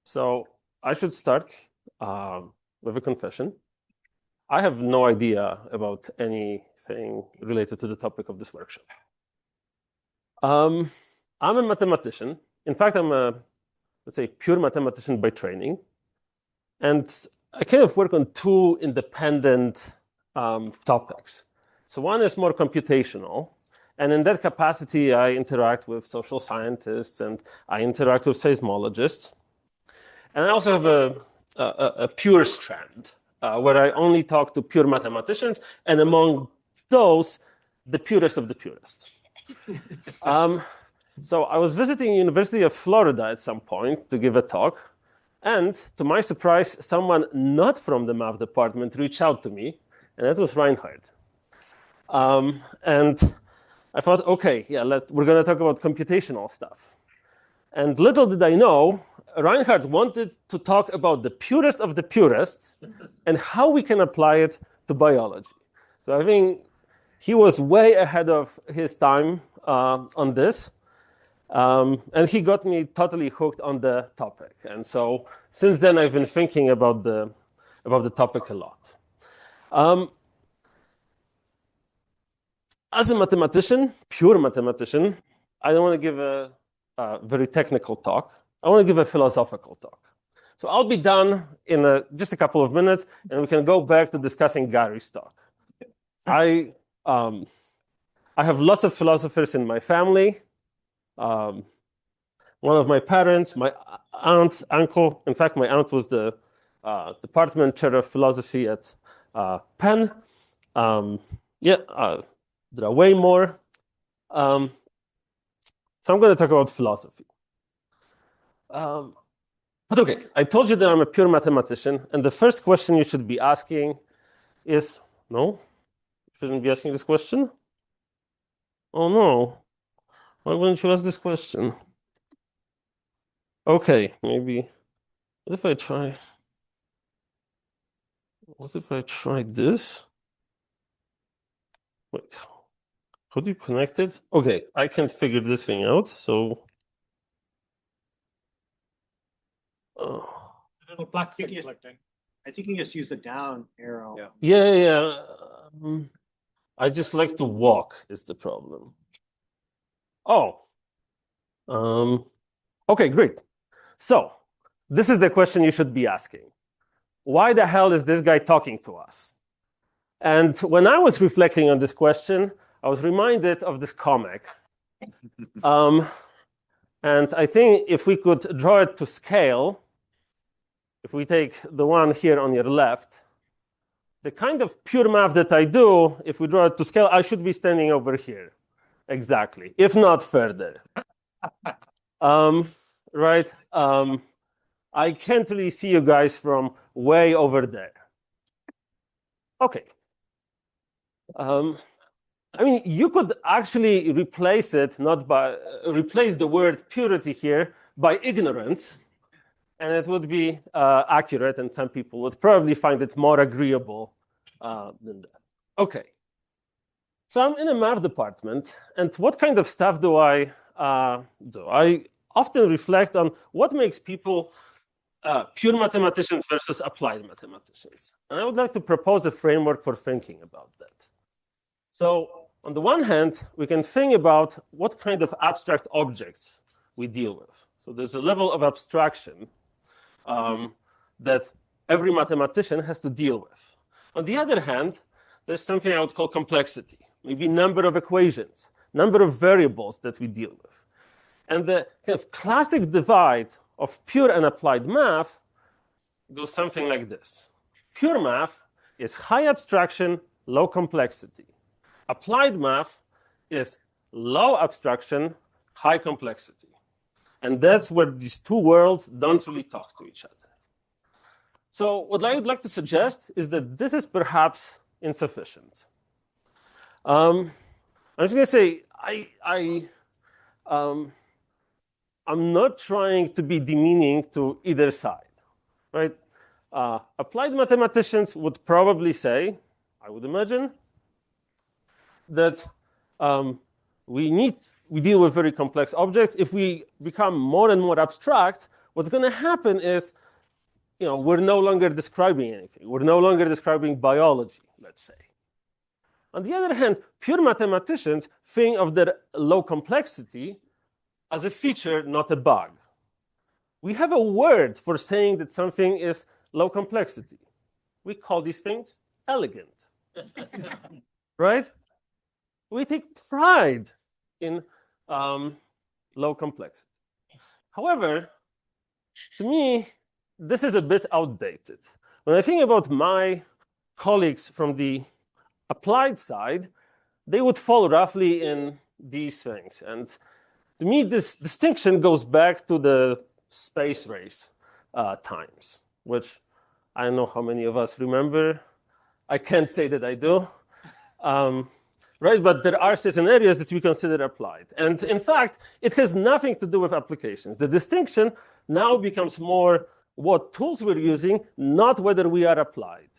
So I should start with a confession. I have no idea about anything related to the topic of this workshop. I'm a mathematician. In fact, I'm a, let's say, pure mathematician by training. And I kind of work on two independent topics. So one is more computational. And in that capacity, I interact with social scientists and I interact with seismologists. And I also have a pure strand where I only talk to pure mathematicians, and among those, the purest of the purest. So I was visiting University of Florida at some point to give a talk, and to my surprise, someone not from the math department reached out to me, and that was Reinhard. And I thought, okay, yeah, we're going to talk about computational stuff. And little did I know, Reinhard wanted to talk about the purest of the purest and how we can apply it to biology. So I think he was way ahead of his time on this. And he got me totally hooked on the topic. And so since then, I've been thinking about the topic a lot. As a mathematician, pure mathematician, I don't want to give a very technical talk. I want to give a philosophical talk. So I'll be done in just a couple of minutes, and we can go back to discussing Gary's talk. I have lots of philosophers in my family. One of my parents, my aunt, uncle. In fact, my aunt was the department chair of philosophy at Penn. There are way more. So I'm going to talk about philosophy. But okay, I told you that I'm a pure mathematician, and the first question you should be asking is, no, you shouldn't be asking this question? Oh no, why wouldn't you ask this question? Okay, maybe, what if I try this? Wait, how do you connect it? Okay, I can't figure this thing out, so. Little black I think you just use the down arrow. Yeah. I just like to walk is the problem. Oh. Okay, great. So this is the question you should be asking. Why the hell is this guy talking to us? And when I was reflecting on this question, I was reminded of this comic. And I think if we could draw it to scale, if we take the one here on your left, the kind of pure math that I do, if we draw it to scale, I should be standing over here. Exactly, if not further. Right? I can't really see you guys from way over there. Okay. I mean, you could actually replace it, replace the word purity here by ignorance. And it would be accurate, and some people would probably find it more agreeable than that. Okay. So I'm in a math department, and what kind of stuff do I do? I often reflect on what makes people pure mathematicians versus applied mathematicians. And I would like to propose a framework for thinking about that. So on the one hand, we can think about what kind of abstract objects we deal with. So there's a level of abstraction that every mathematician has to deal with. On the other hand, there's something I would call complexity, maybe number of equations, number of variables that we deal with. And the kind of classic divide of pure and applied math goes something like this. Pure math is high abstraction, low complexity. Applied math is low abstraction, high complexity. And that's where these two worlds don't really talk to each other. So what I would like to suggest is that this is perhaps insufficient. I'm just going to say, I'm not trying to be demeaning to either side, right? Applied mathematicians would probably say, I would imagine, that we deal with very complex objects. If we become more and more abstract, what's going to happen is, we're no longer describing anything. We're no longer describing biology, let's say. On the other hand, pure mathematicians think of their low complexity as a feature, not a bug. We have a word for saying that something is low complexity. We call these things elegant, right? We take pride in low complexity. However, to me, this is a bit outdated. When I think about my colleagues from the applied side, they would fall roughly in these things. And to me, this distinction goes back to the space race times, which I don't know how many of us remember. I can't say that I do. Right, but there are certain areas that we consider applied. And in fact, it has nothing to do with applications. The distinction now becomes more what tools we're using, not whether we are applied.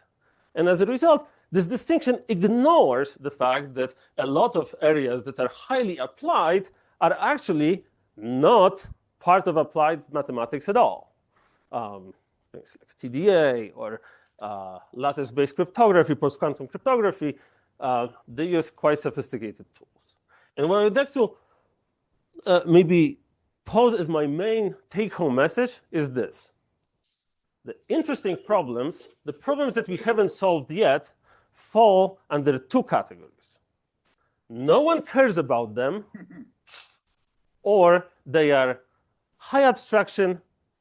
And as a result, this distinction ignores the fact that a lot of areas that are highly applied are actually not part of applied mathematics at all. Things like TDA or lattice-based cryptography, post-quantum cryptography, they use quite sophisticated tools. And what I'd like to maybe pose as my main take-home message is this. The interesting problems, the problems that we haven't solved yet, fall under two categories. No one cares about them, or they are high abstraction,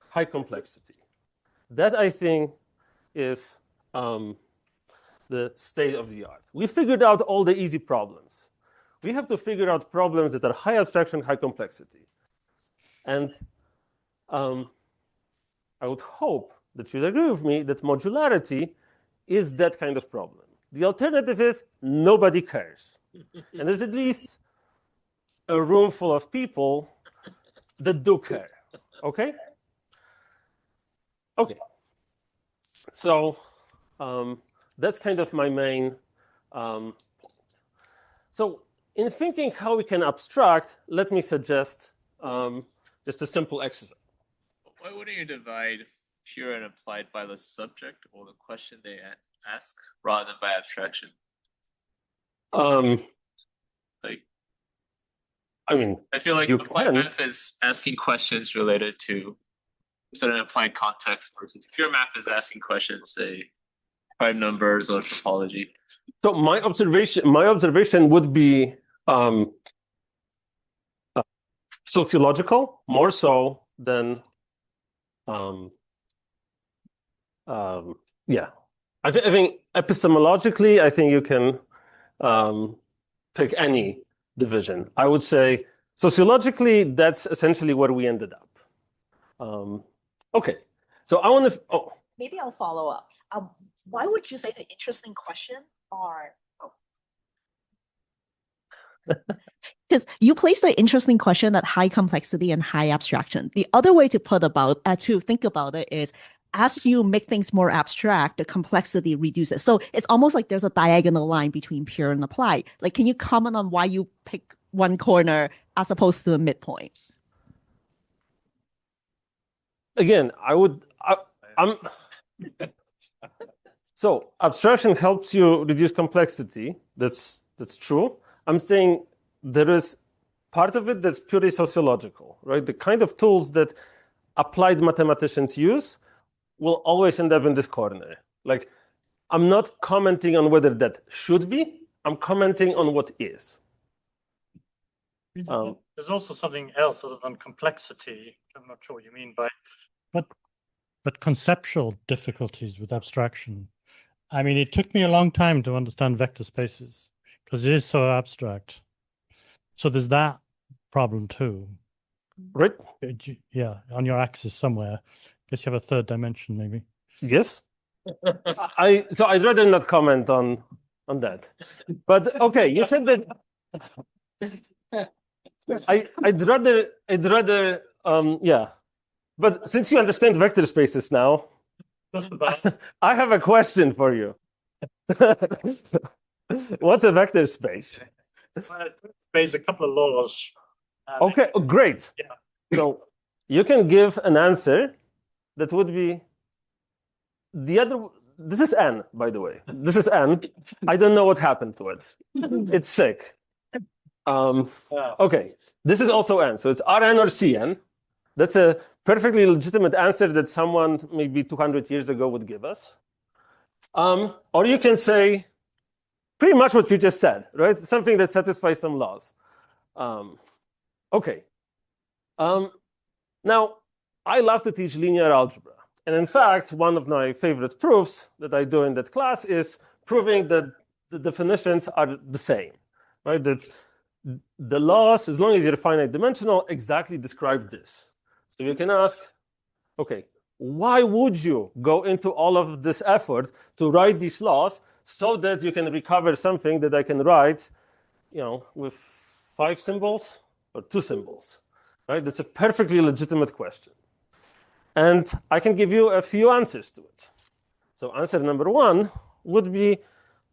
high complexity. That, I think, is the state of the art. We figured out all the easy problems. We have to figure out problems that are high abstraction, high complexity. And I would hope that you'd agree with me that modularity is that kind of problem. The alternative is nobody cares. And there's at least a room full of people that do care. Okay? Okay. So that's kind of my main point. So in thinking how we can abstract, let me suggest just a simple exercise. Why wouldn't you divide pure and applied by the subject or the question they ask rather than by abstraction? I feel like applied math is asking questions related to certain applied context versus pure math is asking questions, say, prime numbers or topology. So my observation would be sociological, more so than yeah. I think epistemologically, I think you can pick any division. I would say sociologically, that's essentially where we ended up. Okay, so I want to. Oh, maybe I'll follow up. Why would you say the interesting question are? Because you place the interesting question at high complexity and high abstraction. The other way to think about it is, as you make things more abstract, the complexity reduces. So it's almost like there's a diagonal line between pure and applied. Like, can you comment on why you pick one corner as opposed to a midpoint? Again, I'm. So abstraction helps you reduce complexity. That's true. I'm saying there is part of it that's purely sociological, right? The kind of tools that applied mathematicians use will always end up in this corner. Like, I'm not commenting on whether that should be. I'm commenting on what is. There's also something else other than complexity. I'm not sure what you mean by, but conceptual difficulties with abstraction. I mean, it took me a long time to understand vector spaces because it is so abstract. So there's that problem too. Right. Yeah, on your axis somewhere. Guess you have a third dimension, maybe. Yes. So I'd rather not comment on that. But okay, you said that. I'd rather yeah. But since you understand vector spaces now, I have a question for you. What's a vector space? There's a couple of laws. Okay, great. Yeah. So you can give an answer that would be the other. This is N, by the way. This is N. I don't know what happened to it. It's sick. Okay, this is also N. So it's Rn or Cn. That's a perfectly legitimate answer that someone maybe 200 years ago would give us. Or you can say pretty much what you just said, right? Something that satisfies some laws. Okay. Now, I love to teach linear algebra. And in fact, one of my favorite proofs that I do in that class is proving that the definitions are the same, right? That the laws, as long as you're finite dimensional, exactly describe this. So you can ask, okay, why would you go into all of this effort to write these laws so that you can recover something that I can write, with 5 symbols or 2 symbols, right? That's a perfectly legitimate question. And I can give you a few answers to it. So answer number 1 would be,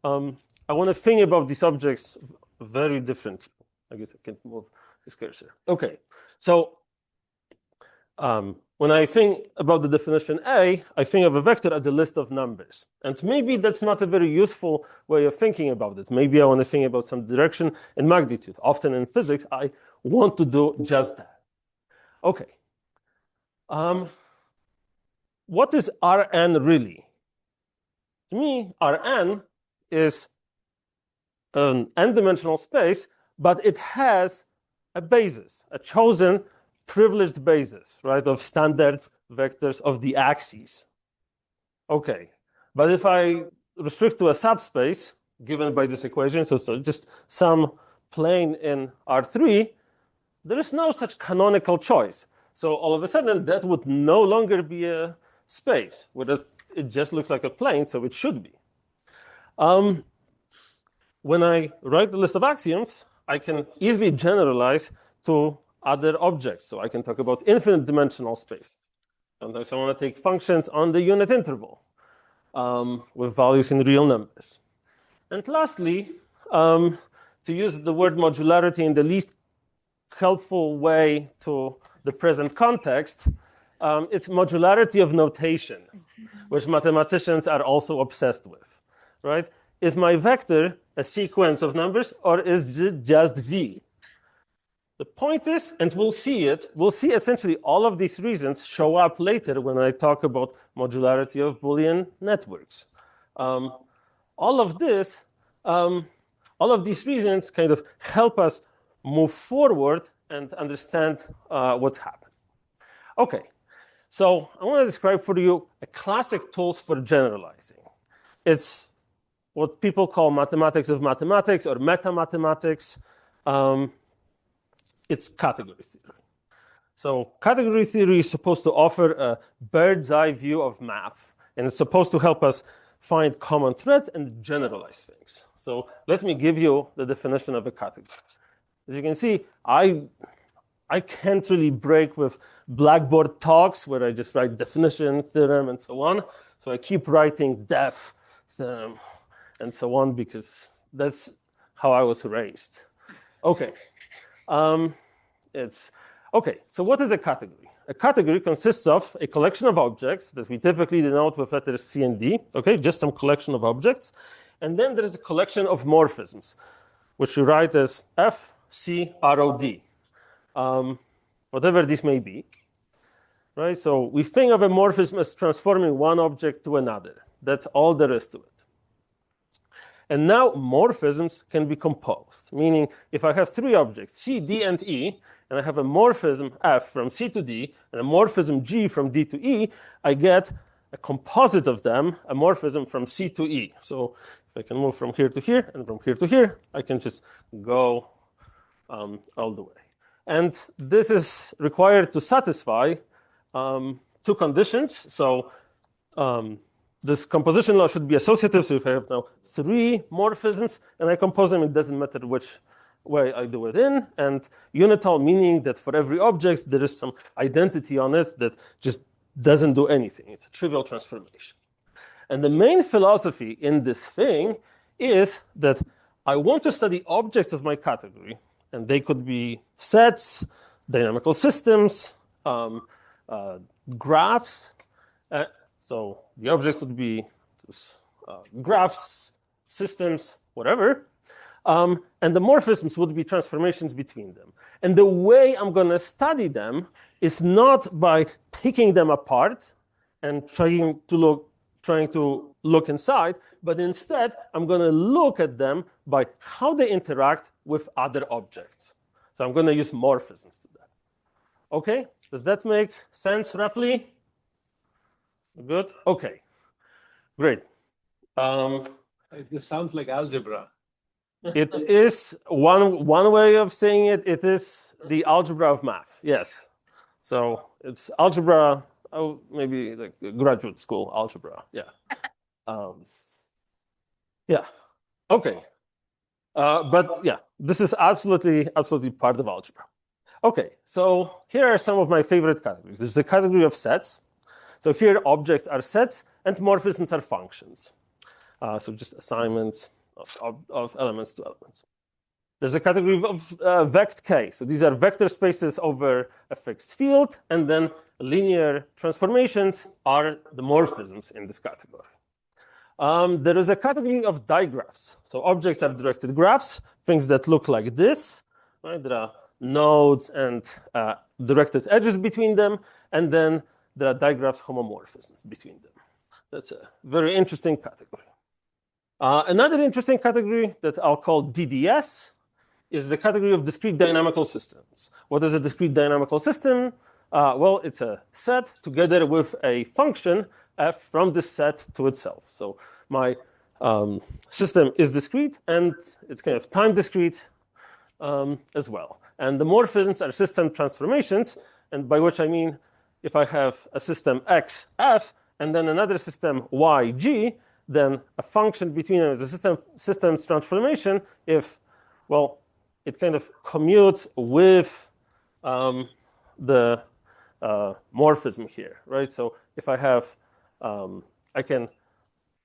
I want to think about these objects very differently. I guess I can move this cursor. Okay, so when I think about the definition A, I think of a vector as a list of numbers. And maybe that's not a very useful way of thinking about it. Maybe I want to think about some direction and magnitude. Often in physics, I want to do just that. Okay. What is Rn really? To me, Rn is an n-dimensional space, but it has a basis, a chosen privileged basis, right, of standard vectors of the axes. Okay, but if I restrict to a subspace given by this equation, so just some plane in R3, there is no such canonical choice. So all of a sudden, that would no longer be a space, whereas it just looks like a plane, so it should be. When I write the list of axioms, I can easily generalize to other objects. So I can talk about infinite dimensional space. Sometimes I want to take functions on the unit interval with values in real numbers. And lastly, to use the word modularity in the least helpful way to the present context, it's modularity of notation, which mathematicians are also obsessed with, right? Is my vector a sequence of numbers, or is it just V? The point is, and we'll see essentially all of these reasons show up later when I talk about modularity of Boolean networks. All of these reasons kind of help us move forward and understand what's happened. Okay, so I want to describe for you a classic tools for generalizing. It's what people call mathematics of mathematics or meta-mathematics. It's category theory. So category theory is supposed to offer a bird's eye view of math, and it's supposed to help us find common threads and generalize things. So let me give you the definition of a category. As you can see, I can't really break with Blackboard talks where I just write definition, theorem, and so on. So I keep writing def, theorem, and so on because that's how I was raised. Okay. So what is a category? A category consists of a collection of objects that we typically denote with letters C and D, okay, just some collection of objects. And then there is a collection of morphisms, which we write as F, C, R, O, D, whatever this may be, right? So we think of a morphism as transforming one object to another. That's all there is to it. And now morphisms can be composed, meaning if I have 3 objects, C, D, and E, and I have a morphism F from C to D, and a morphism G from D to E, I get a composite of them, a morphism from C to E. So if I can move from here to here and from here to here, I can just go all the way. And this is required to satisfy 2 conditions. So this composition law should be associative. So if I have now 3 morphisms and I compose them, it doesn't matter which way I do it in. And unital, meaning that for every object, there is some identity on it that just doesn't do anything. It's a trivial transformation. And the main philosophy in this thing is that I want to study objects of my category. And they could be sets, dynamical systems, graphs. So the objects would be graphs, systems, whatever. And the morphisms would be transformations between them. And the way I'm going to study them is not by taking them apart and trying to look inside, but instead I'm going to look at them by how they interact with other objects. So I'm going to use morphisms to that. Okay, does that make sense roughly? Good. Okay, great. This sounds like algebra. It is one way of saying it. It is the algebra of math. Yes. So it's algebra. Oh, maybe like graduate school algebra. Yeah. Yeah. Okay. But yeah, this is absolutely part of algebra. Okay. So here are some of my favorite categories. There's the category of sets. So here objects are sets and morphisms are functions. So just assignments of elements to elements. There's a category of vect K. So these are vector spaces over a fixed field, and then linear transformations are the morphisms in this category. There is a category of digraphs. So objects are directed graphs, things that look like this. Right? There are nodes and directed edges between them, and then there are digraphs homomorphisms between them. That's a very interesting category. Another interesting category that I'll call DDS is the category of discrete dynamical systems. What is a discrete dynamical system? Well, it's a set together with a function f from this set to itself. So my system is discrete, and it's kind of time discrete as well. And the morphisms are system transformations, and by which I mean if I have a system x, f, and then another system y, g, then a function between them is a system's transformation if, well, it kind of commutes with the morphism here, right? So if I have, I can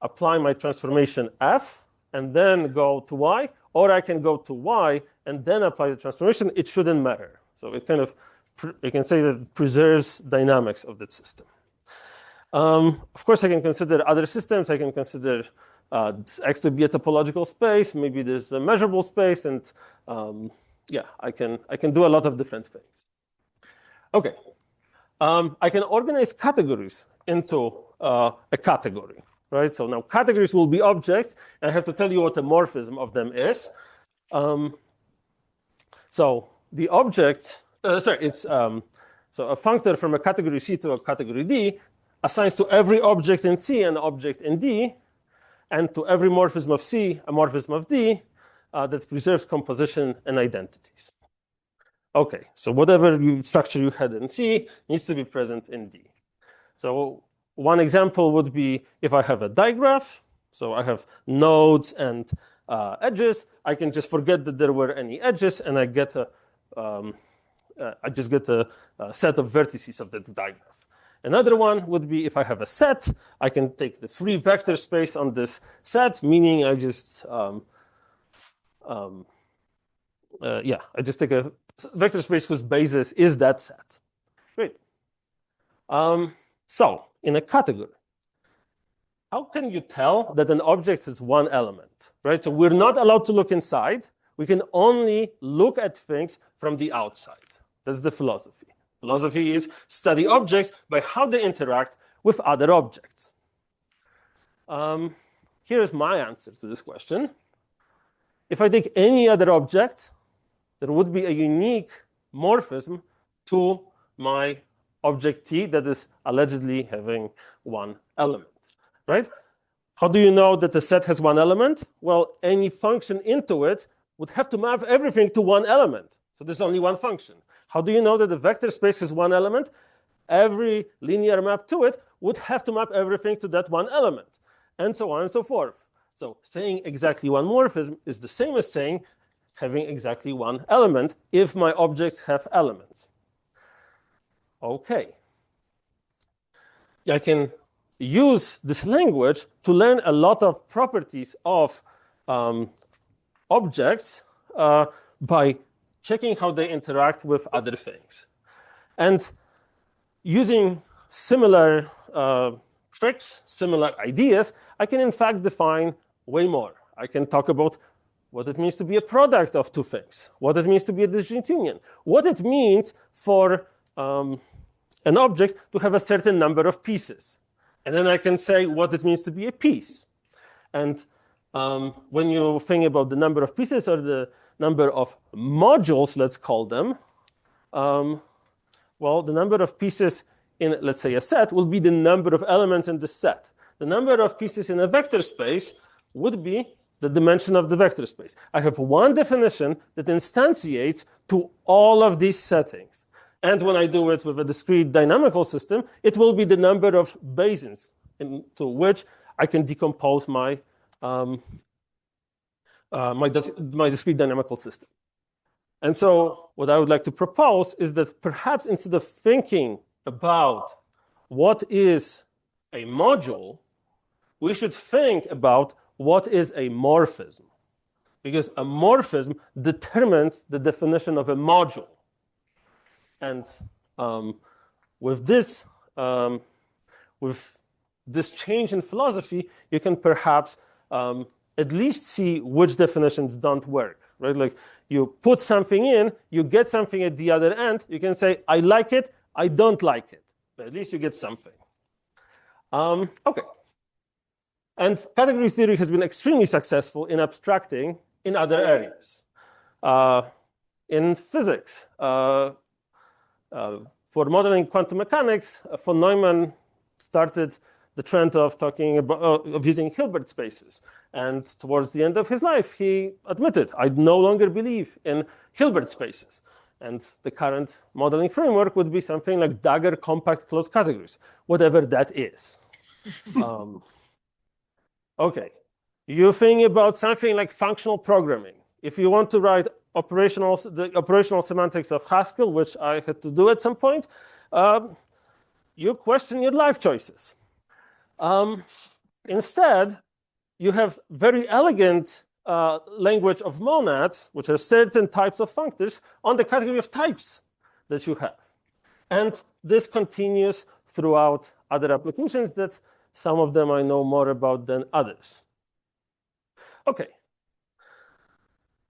apply my transformation f and then go to y, or I can go to y and then apply the transformation. It shouldn't matter. So it kind of, you can say that it preserves dynamics of that system. Of course, I can consider other systems. I can consider X to be a topological space. Maybe there's a measurable space, and yeah, I can do a lot of different things. Okay, I can organize categories into a category, right? So now categories will be objects, and I have to tell you what the morphism of them is. So the object, it's so a functor from a category C to a category D assigns to every object in C an object in D, and to every morphism of C a morphism of D that preserves composition and identities. Okay, so whatever structure you had in C needs to be present in D. So one example would be if I have a digraph, so I have nodes and edges, I can just forget that there were any edges, and I get I just get a set of vertices of that digraph. Another one would be if I have a set, I can take the free vector space on this set, meaning I just I just take a vector space whose basis is that set. Great. So in a category, how can you tell that an object is one element, right? So we're not allowed to look inside. We can only look at things from the outside. That's the philosophy. Philosophy is study objects by how they interact with other objects. Here's my answer to this question. If I take any other object, there would be a unique morphism to my object T that is allegedly having one element, right? How do you know that the set has one element? Well, any function into it would have to map everything to one element. So there's only one function. How do you know that the vector space is one element? Every linear map to it would have to map everything to that one element, and so on and so forth. So saying exactly one morphism is the same as saying having exactly one element if my objects have elements. Okay. I can use this language to learn a lot of properties of objects by checking how they interact with other things. And using similar tricks, similar ideas, I can in fact define way more. I can talk about what it means to be a product of two things, what it means to be a disjoint union, what it means for an object to have a certain number of pieces. And then I can say what it means to be a piece. And when you think about the number of pieces or the number of modules, let's call them, well, the number of pieces in, let's say, a set will be the number of elements in the set. The number of pieces in a vector space would be the dimension of the vector space. I have one definition that instantiates to all of these settings. And when I do it with a discrete dynamical system, it will be the number of basins into which I can decompose my discrete dynamical system. And so what I would like to propose is that perhaps instead of thinking about what is a module, we should think about what is a morphism. Because a morphism determines the definition of a module. And with this change in philosophy, you can perhaps at least see which definitions don't work, right? Like you put something in, you get something at the other end. You can say, I like it, I don't like it, but at least you get something. Okay. And category theory has been extremely successful in abstracting in other areas. In physics, for modeling quantum mechanics, von Neumann started the trend of talking about of using Hilbert spaces. And towards the end of his life, he admitted, I no longer believe in Hilbert spaces. And the current modeling framework would be something like Dagger compact closed categories, whatever that is. Okay, you think about something like functional programming. If you want to write the operational semantics of Haskell, which I had to do at some point, you question your life choices. Instead, you have very elegant language of monads, which are certain types of functors on the category of types that you have. And this continues throughout other applications that some of them I know more about than others. Okay.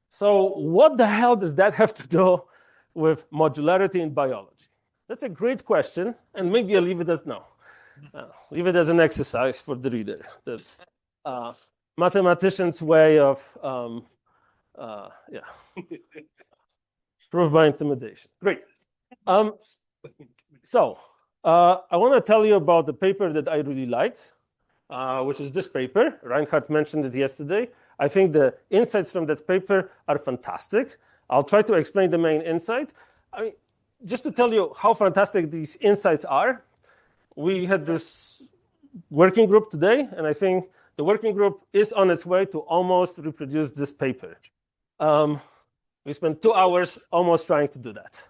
So what the hell does that have to do with modularity in biology? That's a great question, and maybe I'll leave it as no. Leave it as an exercise for the reader. That's mathematician's way of, proof by intimidation. Great. So I want to tell you about the paper that I really like, which is this paper. Reinhard mentioned it yesterday. I think the insights from that paper are fantastic. I'll try to explain the main insight. Just to tell you how fantastic these insights are, we had this working group today, and I think the working group is on its way to almost reproduce this paper. We spent 2 hours almost trying to do that.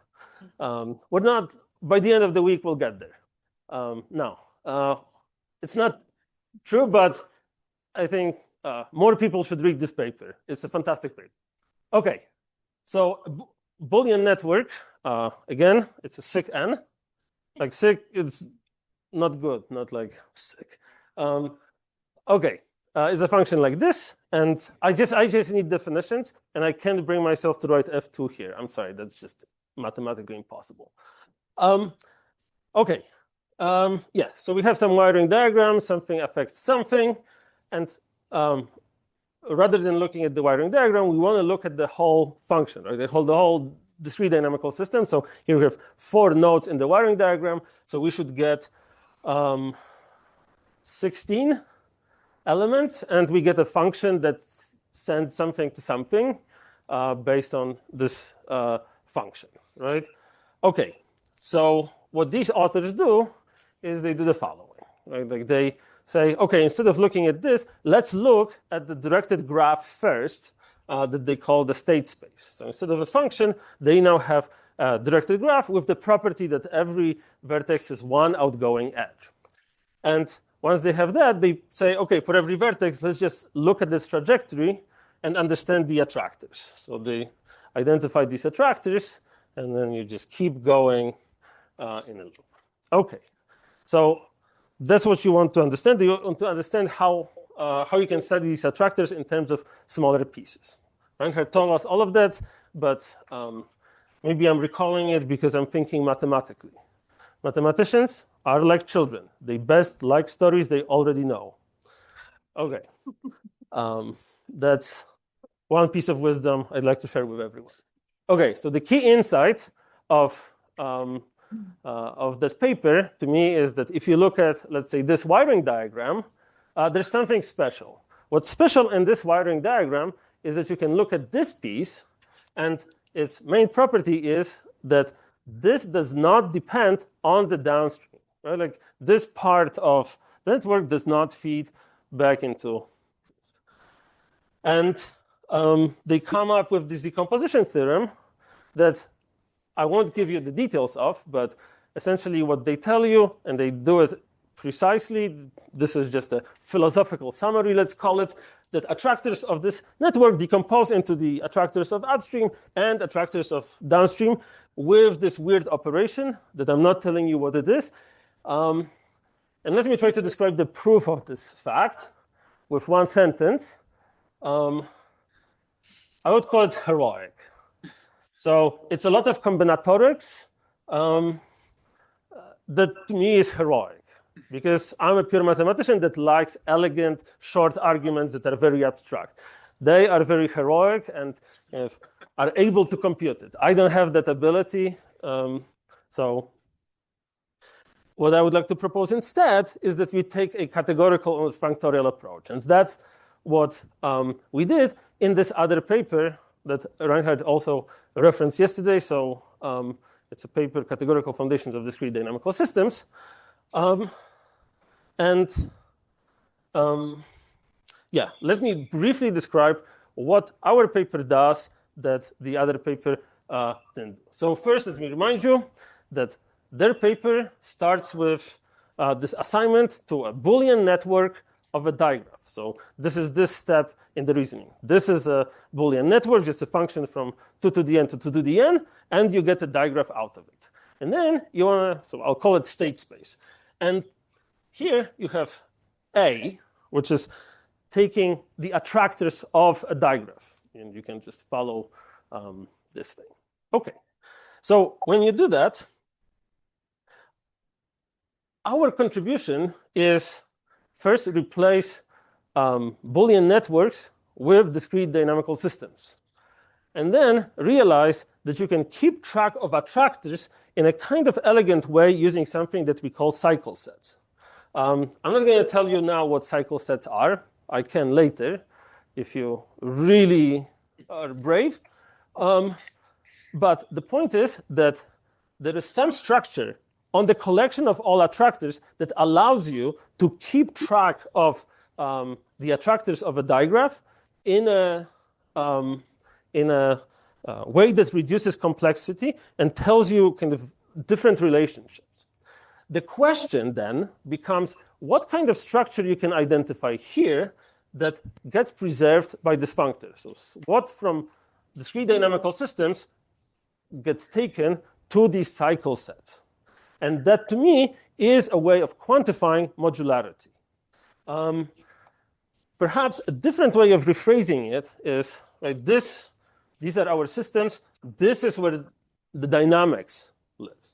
We're not, by the end of the week, we'll get there. No, it's not true, but I think more people should read this paper. It's a fantastic paper. Okay, so Boolean network, again, it's a sick n. Like sick, it's not good, not like sick. Okay, it's a function like this, and I just need definitions, and I can't bring myself to write F2 here. I'm sorry, that's just mathematically impossible. Okay, yeah, so we have some wiring diagram, something affects something, and rather than looking at the wiring diagram, we want to look at the whole function, right? The whole discrete dynamical system. So here we have 4 nodes in the wiring diagram, so we should get 16 elements, and we get a function that sends something to something based on this function, right? Okay, so what these authors do is they do the following, right? Like they say, okay, instead of looking at this, let's look at the directed graph first that they call the state space. So instead of a function, they now have a directed graph with the property that every vertex is one outgoing edge. And once they have that, they say, okay, for every vertex, let's just look at this trajectory and understand the attractors. So they identify these attractors, and then you just keep going in a loop. Okay, so that's what you want to understand. You want to understand how you can study these attractors in terms of smaller pieces. Reinhard told us all of that, but maybe I'm recalling it because I'm thinking mathematically. Mathematicians are like children. They best like stories they already know. Okay, that's one piece of wisdom I'd like to share with everyone. Okay, so the key insight of that paper to me is that if you look at, let's say, this wiring diagram, there's something special. What's special in this wiring diagram is that you can look at this piece, and its main property is that this does not depend on the downstream. Right? Like this part of the network does not feed back into. And they come up with this decomposition theorem that I won't give you the details of, but essentially what they tell you, and they do it precisely, this is just a philosophical summary, let's call it, that attractors of this network decompose into the attractors of upstream and attractors of downstream with this weird operation that I'm not telling you what it is. And let me try to describe the proof of this fact with one sentence. I would call it heroic. So it's a lot of combinatorics that to me is heroic, because I'm a pure mathematician that likes elegant, short arguments that are very abstract. They are very heroic and are able to compute it. I don't have that ability. So what I would like to propose instead is that we take a categorical functorial approach. And that's what we did in this other paper that Reinhard also referenced yesterday. So it's a paper, Categorical Foundations of Discrete Dynamical Systems. Yeah, let me briefly describe what our paper does that the other paper didn't do. So first, let me remind you that their paper starts with this assignment to a Boolean network of a digraph. So this is this step in the reasoning. This is a Boolean network, just a function from 2 to the n to 2 to the n, and you get a digraph out of it. And then you want to, so I'll call it state space. And here you have A, which is taking the attractors of a digraph. And you can just follow this thing. Okay, so when you do that, our contribution is first replace Boolean networks with discrete dynamical systems. And then realize that you can keep track of attractors in a kind of elegant way using something that we call cycle sets. I'm not going to tell you now what cycle sets are. I can later, if you really are brave. But the point is that there is some structure on the collection of all attractors that allows you to keep track of the attractors of a digraph in a way that reduces complexity and tells you kind of different relationships. The question then becomes what kind of structure you can identify here that gets preserved by this functor. So what from discrete dynamical systems gets taken to these cycle sets. And that to me is a way of quantifying modularity. Perhaps a different way of rephrasing it is, right, these are our systems. This is where the dynamics lives.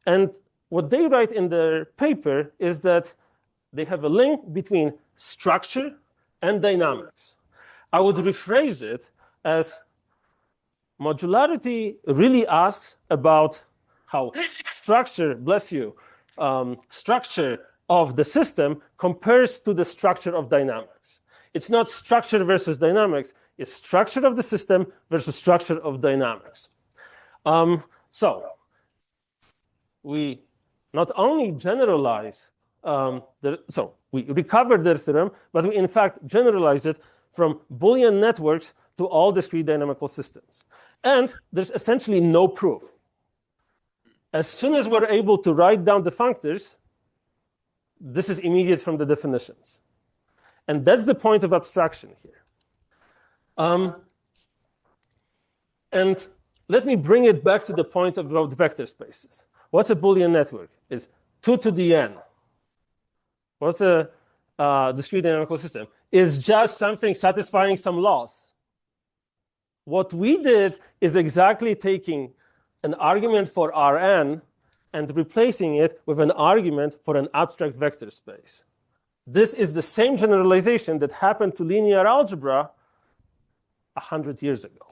And what they write in their paper is that they have a link between structure and dynamics. I would rephrase it as modularity really asks about how structure, bless you, structure of the system compares to the structure of dynamics. It's not structure versus dynamics, it's structure of the system versus structure of dynamics. So we not only generalize, so we recover their theorem, but we in fact generalize it from Boolean networks to all discrete dynamical systems. And there's essentially no proof. As soon as we're able to write down the functors, this is immediate from the definitions. And that's the point of abstraction here. And let me bring it back to the point about vector spaces. What's a Boolean network? It's 2 to the n. What's a discrete dynamical system? Is just something satisfying some laws. What we did is exactly taking an argument for Rn and replacing it with an argument for an abstract vector space. This is the same generalization that happened to linear algebra 100 years ago.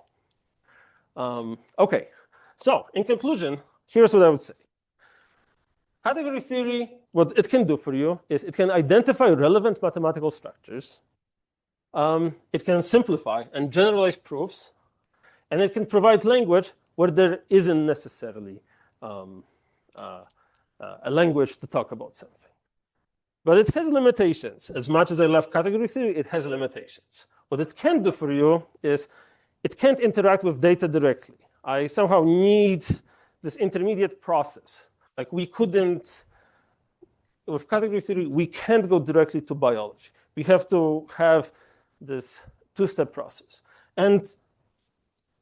Okay, so in conclusion, here's what I would say. Category theory, what it can do for you is it can identify relevant mathematical structures. It can simplify and generalize proofs. And it can provide language where there isn't necessarily a language to talk about something. But it has limitations. As much as I love category theory, it has limitations. What it can do for you is it can't interact with data directly. I somehow need this intermediate process. Like we couldn't, with category theory, we can't go directly to biology. We have to have this two-step process. And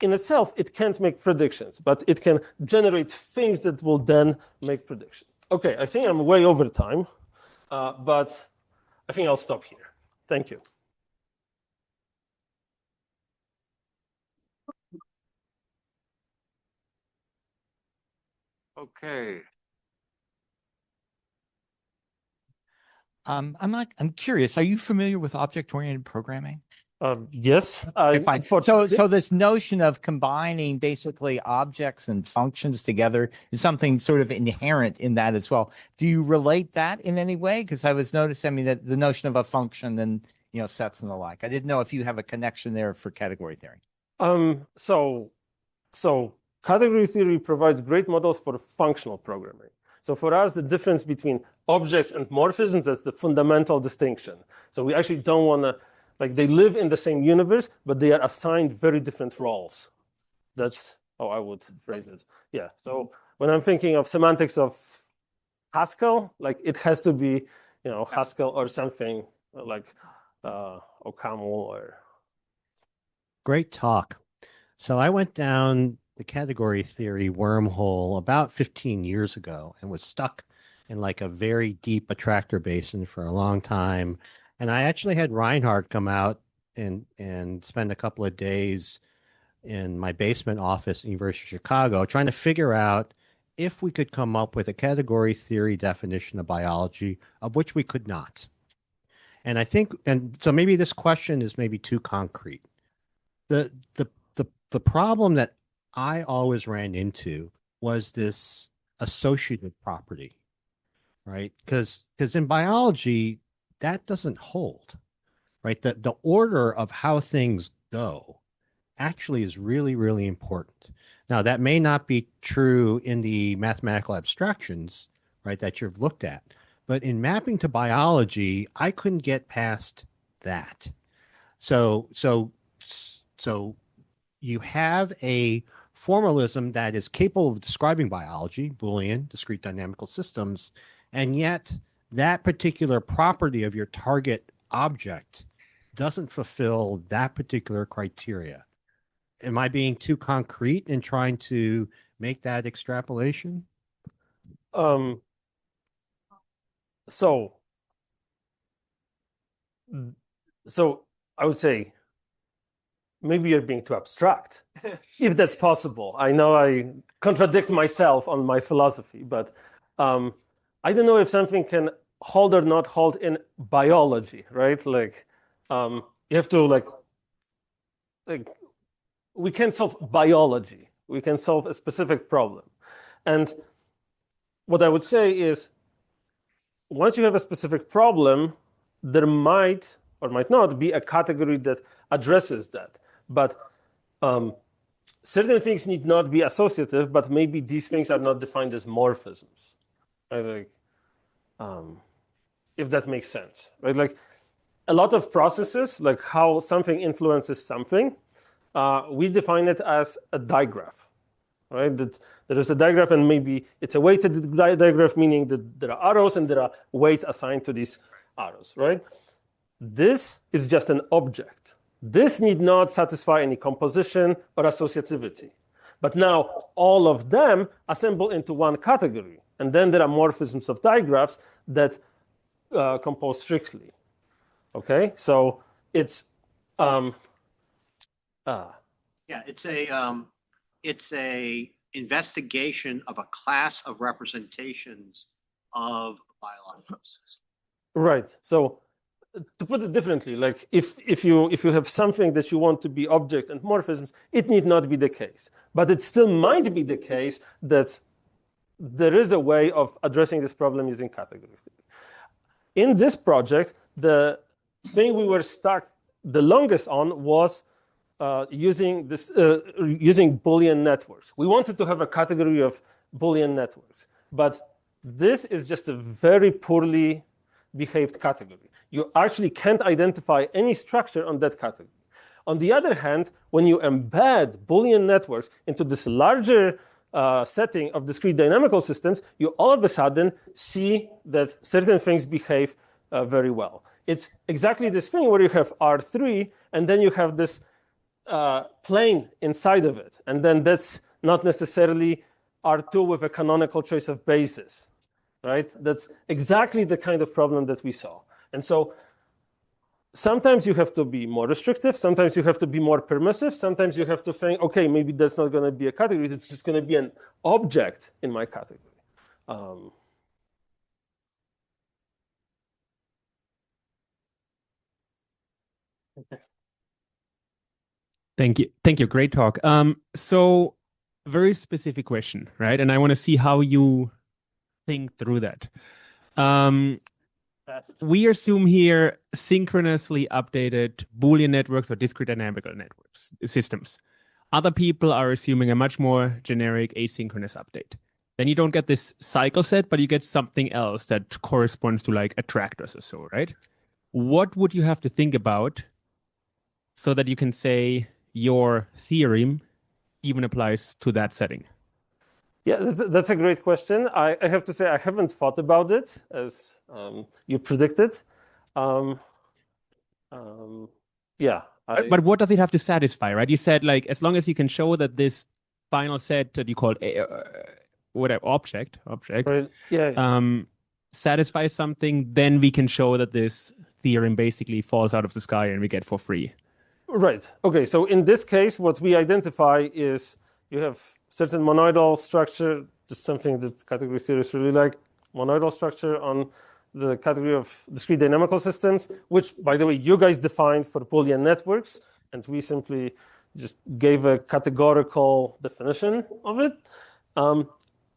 in itself, it can't make predictions, but it can generate things that will then make predictions. Okay, I think I'm way over time, but I think I'll stop here. Thank you. Okay. I'm curious. Are you familiar with object-oriented programming? Yes. Fine. So this notion of combining basically objects and functions together is something sort of inherent in that as well. Do you relate that in any way? Because I was noticing, that the notion of a function and sets and the like. I didn't know if you have a connection there for category theory. So category theory provides great models for functional programming. So for us, the difference between objects and morphisms is the fundamental distinction. So we actually don't want to, they live in the same universe, but they are assigned very different roles. That's how I would phrase it. Yeah. So when I'm thinking of semantics of Haskell, it has to be, Haskell or something like OCaml or. Great talk. So I went down the category theory wormhole about 15 years ago and was stuck in a very deep attractor basin for a long time. And I actually had Reinhardt come out and spend a couple of days in my basement office at the University of Chicago trying to figure out if we could come up with a category theory definition of biology of which we could not. And I think, and so maybe this question is maybe too concrete. The problem that I always ran into was this associative property, right? Because in biology, that doesn't hold, right? The order of how things go actually is really, really important. Now, that may not be true in the mathematical abstractions, right, that you've looked at. But in mapping to biology, I couldn't get past that. So you have a formalism that is capable of describing biology, Boolean, discrete dynamical systems, and yet that particular property of your target object doesn't fulfill that particular criteria. Am I being too concrete in trying to make that extrapolation? So I would say maybe you're being too abstract, if that's possible. I know I contradict myself on my philosophy, but I don't know if something can hold or not hold in biology, right? You have to we can solve biology. We can solve a specific problem. And what I would say is, once you have a specific problem, there might or might not be a category that addresses that. But certain things need not be associative, but maybe these things are not defined as morphisms. Right? If that makes sense, right? A lot of processes, like how something influences something, we define it as a digraph, right? That there is a digraph, and maybe it's a weighted digraph, meaning that there are arrows and there are weights assigned to these arrows, right? This is just an object. This need not satisfy any composition or associativity. But now all of them assemble into one category. And then there are morphisms of digraphs that compose strictly. Okay, so it's yeah, it's a investigation of a class of representations of biological systems. right. So to put it differently, like if you have something that you want to be objects and morphisms, it need not be the case. But it still might be the case that there is a way of addressing this problem using category theory. In this project, the thing we were stuck the longest on was using Boolean networks. We wanted to have a category of Boolean networks, but this is just a very poorly behaved category. You actually can't identify any structure on that category. On the other hand, when you embed Boolean networks into this larger setting of discrete dynamical systems, you all of a sudden see that certain things behave very well. It's exactly this thing where you have R3, and then you have this plane inside of it. And then that's not necessarily R2 with a canonical choice of basis, right? That's exactly the kind of problem that we saw. And so sometimes you have to be more restrictive. Sometimes you have to be more permissive. Sometimes you have to think, okay, maybe that's not going to be a category. It's just going to be an object in my category. Thank you. Great talk. So very specific question, right? And I want to see how you think through that. We assume here synchronously updated Boolean networks or discrete dynamical networks systems. Other people are assuming a much more generic asynchronous update. Then you don't get this cycle set, but you get something else that corresponds to like attractors or so, right? What would you have to think about so that you can say your theorem even applies to that setting? Yeah, that's a great question. I have to say I haven't thought about it as you predicted. Yeah. But what does it have to satisfy, right? You said like as long as you can show that this final set that you call whatever object, right. Yeah. Satisfies something, then we can show that this theorem basically falls out of the sky and we get for free. Right. Okay. So in this case, what we identify is you have certain monoidal structure, just something that category theorists really like, monoidal structure on the category of discrete dynamical systems, which, by the way, you guys defined for Boolean networks, and we simply just gave a categorical definition of it.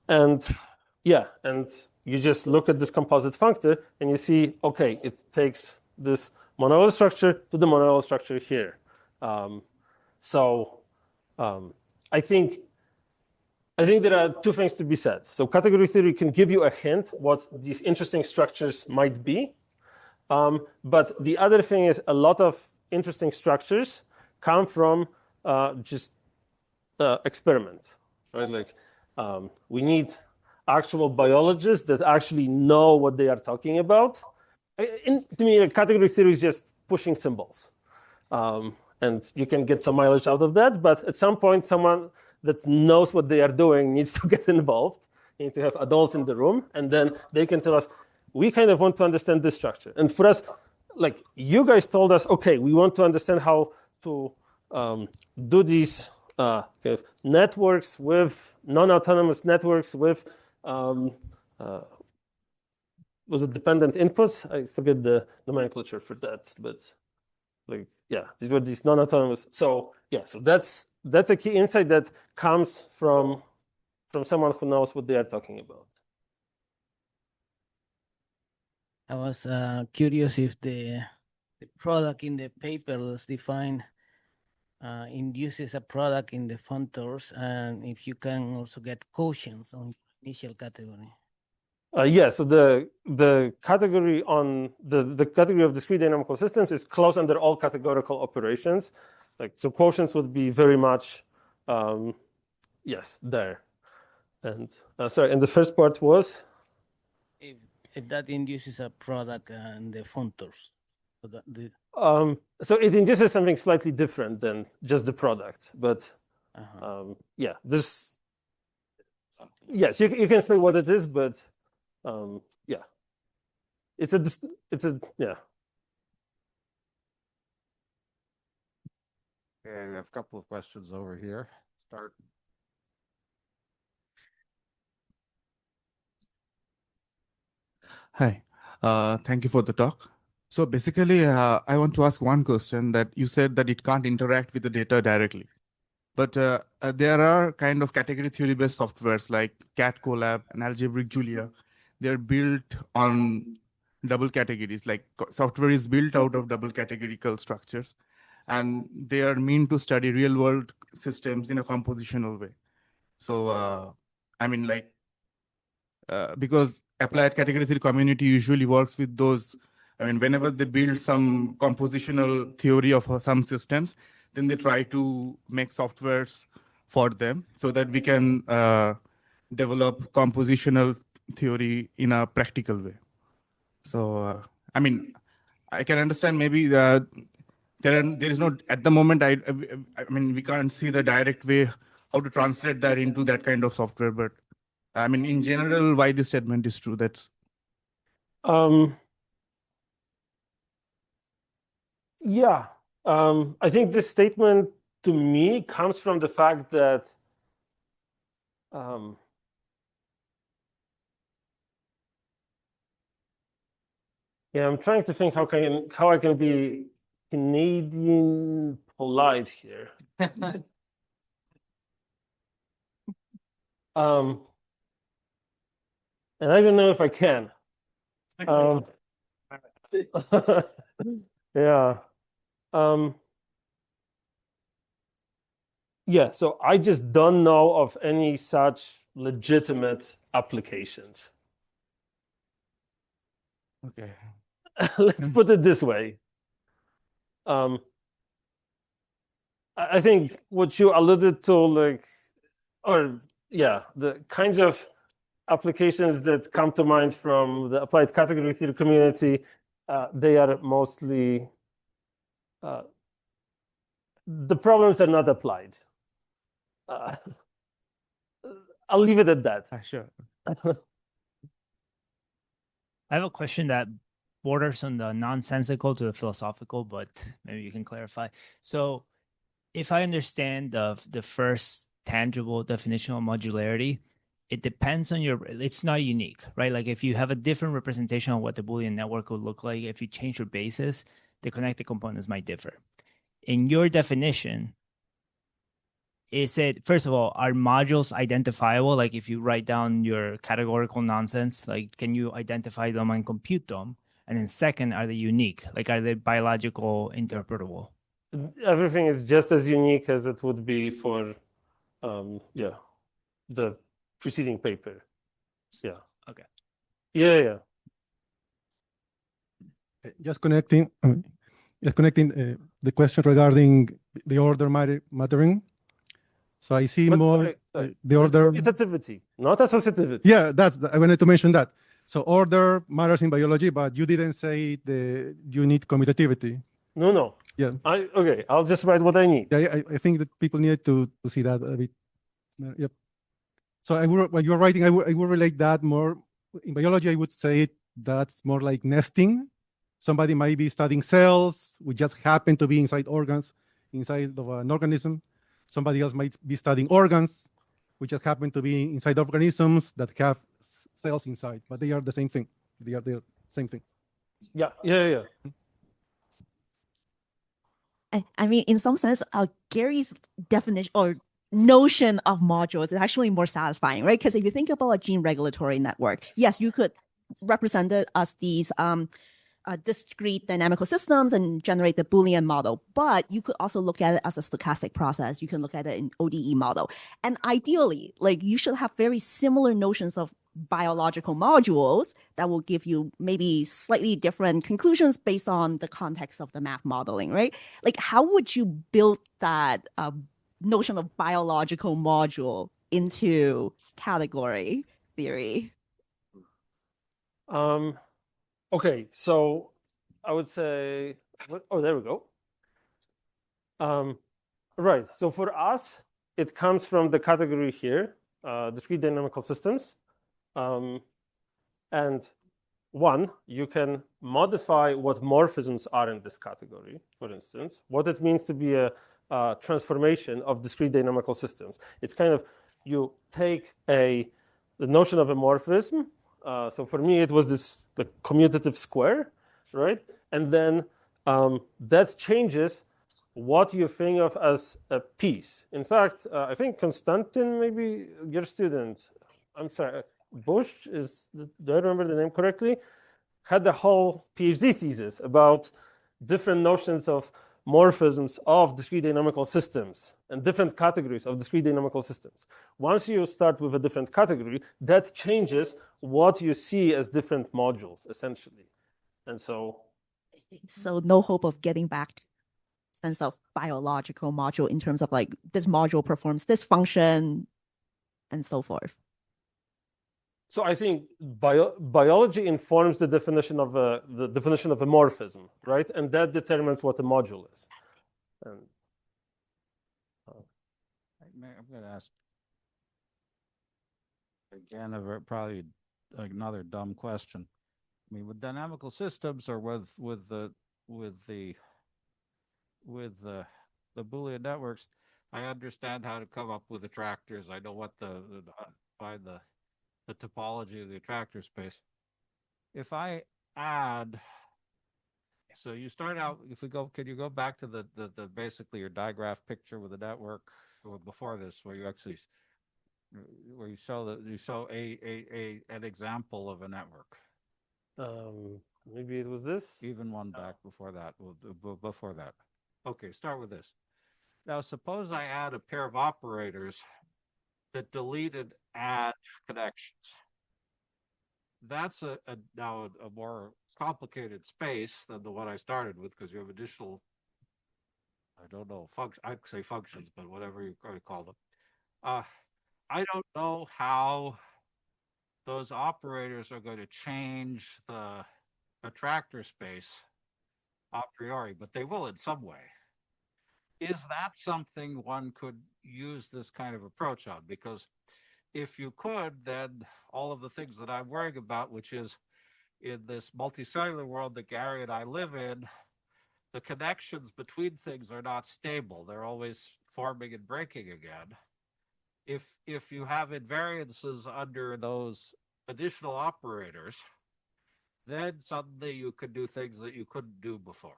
And you just look at this composite functor, and you see, okay, it takes this monoidal structure to the monoidal structure here. I think there are two things to be said. So category theory can give you a hint what these interesting structures might be. But the other thing is a lot of interesting structures come from just experiment, right? Like we need actual biologists that actually know what they are talking about. To me, category theory is just pushing symbols. And you can get some mileage out of that. But at some point, someone that knows what they are doing needs to get involved. You need to have adults in the room, and then they can tell us, we kind of want to understand this structure. And for us, like you guys told us, okay, we want to understand how to do these kind of networks with non-autonomous networks with was it dependent inputs? I forget the nomenclature for that, but like yeah, these were these non-autonomous. So yeah, so that's a key insight that comes from someone who knows what they are talking about. I was curious if the product in the paper that's defined induces a product in the functors, and if you can also get quotients on initial category. Yeah, so the category on the category of discrete dynamical systems is closed under all categorical operations. Like so, quotients would be very much yes there. And sorry, and the first part was if that induces a product in the functors. So it induces something slightly different than just the product, but yeah, this. something. Yes, you can say what it is, but yeah, it's a yeah. Okay, I have a couple of questions over here. Start. Hi, thank you for the talk. So basically, I want to ask one question that you said that it can't interact with the data directly. But there are kind of category theory-based softwares like CatCollab and Algebraic Julia. They're built on double categories, like software is built out of double categorical structures. And they are meant to study real-world systems in a compositional way. So, I mean, like, because applied category theory community usually works with those. I mean, whenever they build some compositional theory of some systems, then they try to make softwares for them so that we can develop compositional theory in a practical way. So, I mean, I can understand maybe there is no, at the moment, I mean, we can't see the direct way how to translate that into that kind of software, but I mean, in general, why this statement is true, that's... Yeah, I think this statement to me comes from the fact that yeah, I'm trying to think how I can be Canadian polite here. And I don't know if I can. Yeah. Yeah, so I just don't know of any such legitimate applications. Okay. Let's put it this way. I think what you alluded to, like, or yeah, the kinds of applications that come to mind from the applied category theory community, they are mostly, the problems are not applied. I'll leave it at that. Sure. I have a question that borders on the nonsensical to the philosophical, but maybe you can clarify. So if I understand the first tangible definition of modularity, it depends on it's not unique, right? Like if you have a different representation of what the Boolean network would look like, if you change your basis, the connected components might differ. In your definition, is it, first of all, are modules identifiable? Like if you write down your categorical nonsense, like can you identify them and compute them? And then second, are they unique? Like are they biological interpretable? Everything is just as unique as it would be for, yeah, the preceding paper. Yeah. Okay. Yeah. Just connecting the question regarding the order mattering. So I see more the order associativity, not associativity. Yeah, I wanted to mention that. So order matters in biology, but you didn't say you need commutativity. No. Yeah. Okay, I'll just write what I need. Yeah, I think that people need to see that a bit. Yep. So when you're writing, I would relate that more. In biology, I would say that's more like nesting. Somebody might be studying cells, which just happen to be inside organs, inside of an organism. Somebody else might be studying organs, which just happen to be inside organisms that have cells inside, but they are the same thing. They are the same thing. Yeah. I mean, in some sense, Gary's definition or notion of modules is actually more satisfying, right? Because if you think about a gene regulatory network, yes, you could represent it as these discrete dynamical systems and generate the Boolean model, but you could also look at it as a stochastic process. You can look at it in ODE model. And ideally, like you should have very similar notions of biological modules that will give you maybe slightly different conclusions based on the context of the math modeling, right? Like how would you build that notion of biological module into category theory? Okay, so I would say, oh, there we go. Right, so for us, it comes from the category here, discrete dynamical systems. And one, you can modify what morphisms are in this category, for instance, what it means to be a transformation of discrete dynamical systems. It's kind of, you take the notion of a morphism. So for me, it was the commutative square, right? And then that changes what you think of as a piece. In fact, I think Konstantin, maybe your student, I'm sorry, Bush, do I remember the name correctly? Had the whole PhD thesis about different notions of morphisms of discrete dynamical systems and different categories of discrete dynamical systems. Once you start with a different category, that changes what you see as different modules, essentially. And so no hope of getting back to sense of biological module in terms of like this module performs this function and so forth. So I think biology informs the definition of a morphism, right? And that determines what a module is. And, I'm going to ask again probably another dumb question. I mean, with dynamical systems or with the Boolean networks, I understand how to come up with attractors. I know what find the topology of the attractor space. If I add, so you start out, can you go back to the basically your digraph picture with the network before this, where you actually, where you show an example of a network. Maybe it was this? Even one back before that, Okay, start with this. Now, suppose I add a pair of operators that deleted add connections. That's now a more complicated space than the one I started with, because you have additional, I don't know, I'd say functions, but whatever you're going to call them. I don't know how those operators are going to change the attractor space a priori, but they will in some way. Is that something one could use this kind of approach on? Because if you could, then all of the things that I'm worrying about, which is in this multicellular world that Gary and I live in, the connections between things are not stable. They're always forming and breaking again. If you have invariances under those additional operators, then suddenly you could do things that you couldn't do before.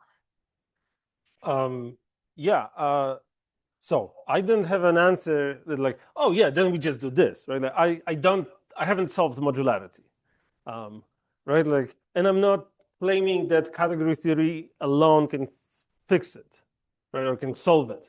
So I didn't have an answer that like, oh yeah, then we just do this, right? Like I haven't solved modularity, right? Like, and I'm not claiming that category theory alone can fix it, right? Or can solve it.